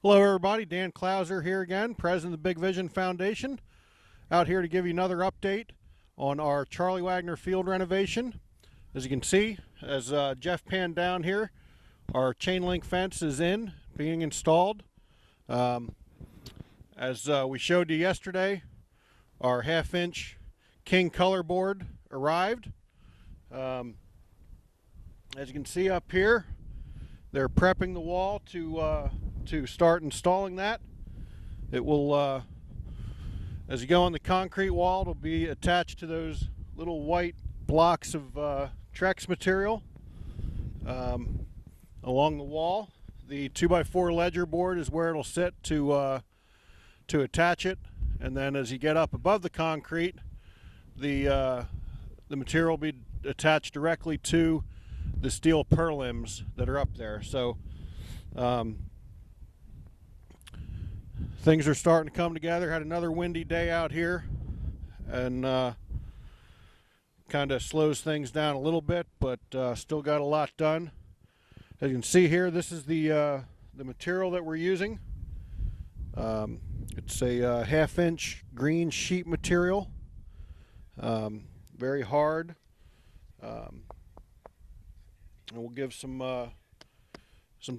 Hello everybody, Dan Clauser here again, President of the Big Vision Foundation, out here to give you another update on our Charlie Wagner field renovation. As you can see, as Jeff panned down here, our chain link fence is being installed. As we showed you yesterday, our 1/2-inch King color board arrived. As you can see up here, they're prepping the wall to start installing that. It will, as you go on the concrete wall, it'll be attached to those little white blocks of Trex material along the wall. The 2x4 ledger board is where it'll sit to attach it, and then as you get up above the concrete, the material will be attached directly to the steel purlims that are up there. So things are starting to come together. Had another windy day out here, and kind of slows things down a little bit, but still got a lot done. As you can see here, this is the material that we're using. It's a 1/2-inch green sheet material, very hard, and we'll give some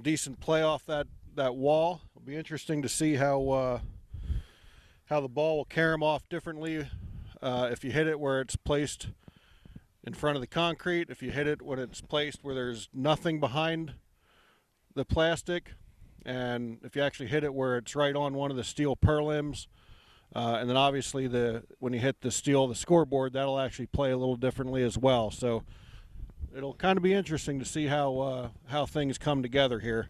decent play off that wall. It'll be interesting to see how the ball will carom off differently if you hit it where it's placed in front of the concrete, if you hit it when it's placed where there's nothing behind the plastic, and if you actually hit it where it's right on one of the steel purlims. And then obviously when you hit the scoreboard, that'll actually play a little differently as well. So it'll kind of be interesting to see how things come together here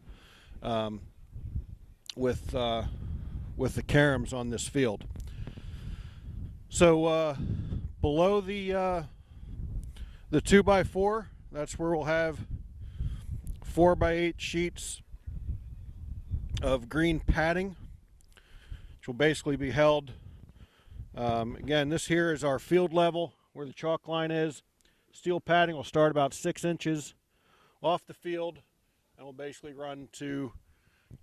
with the caroms on this field. So below the 2x4, that's where we'll have 4x8 sheets of green padding, which will basically be held. Again, this here is our field level where the chalk line is. Steel padding will start about 6 inches off the field and will basically run to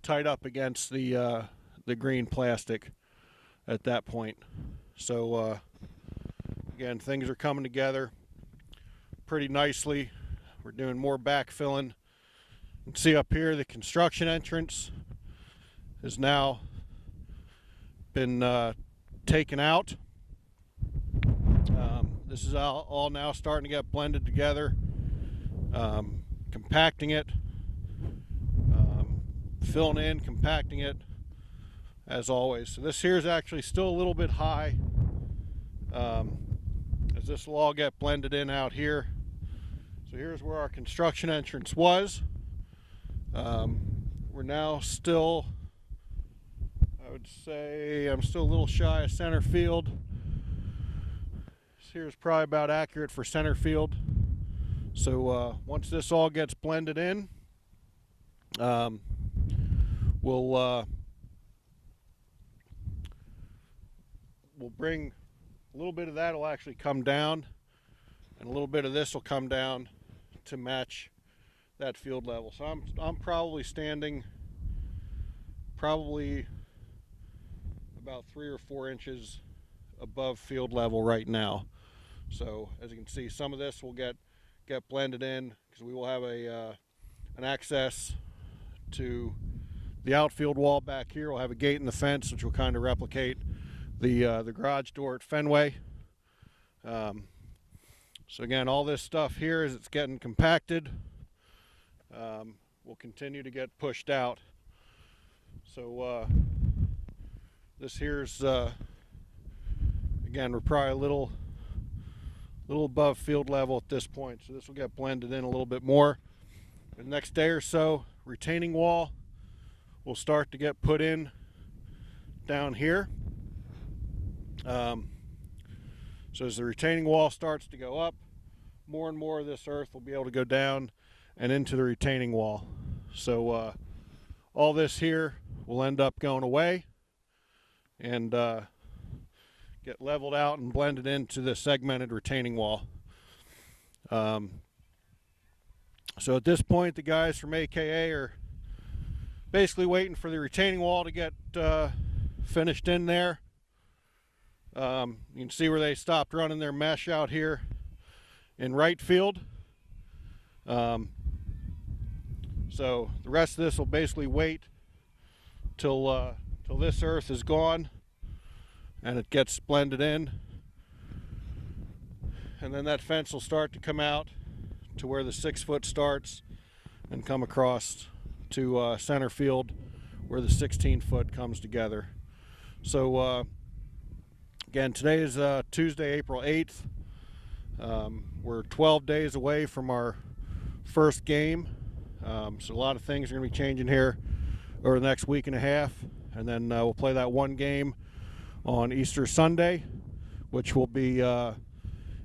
tight up against the green plastic at that point. So again, things are coming together pretty nicely. We're doing more backfilling. You can see up here the construction entrance has now been taken out. This is all now starting to get blended together, compacting it, filling in, compacting it as always. So this here is actually still a little bit high, as this will all get blended in out here. So here's where our construction entrance was. We're now still, I would say, I'm still a little shy of center field. This here's probably about accurate for center field. So once this all gets blended in, we'll bring a little bit of that will actually come down, and a little bit of this will come down to match that field level. So I'm probably standing about 3 or 4 inches above field level right now. So as you can see, some of this will get blended in because we will have an access to the outfield wall back here. We'll have a gate in the fence, which will kind of replicate the garage door at Fenway. So again, all this stuff here, as it's getting compacted, will continue to get pushed out. So this here's again, we're probably a little above field level at this point, so this will get blended in a little bit more. The next day or so, retaining wall will start to get put in down here. So as the retaining wall starts to go up, more and more of this earth will be able to go down and into the retaining wall. So all this here will end up going away and get leveled out and blended into the segmented retaining wall. So at this point, the guys from AKA are basically waiting for the retaining wall to get finished in there. You can see where they stopped running their mesh out here in right field. So the rest of this will basically wait till this earth is gone and it gets blended in, and then that fence will start to come out to where the 6 foot starts and come across to center field where the 16 foot comes together. So again, today is Tuesday, April 8th. We're 12 days away from our first game. So a lot of things are going to be changing here over the next week and a half, and then we'll play that one game on Easter Sunday, which will be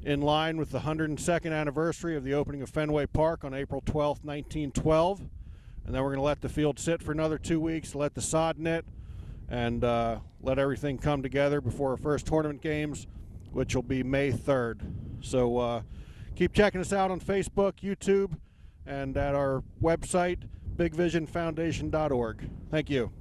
in line with the 102nd anniversary of the opening of Fenway Park on April 12th, 1912. And then we're going to let the field sit for another 2 weeks, let the sod knit, and let everything come together before our first tournament games, which will be May 3rd. So keep checking us out on Facebook, YouTube, and at our website, bigvisionfoundation.org. Thank you.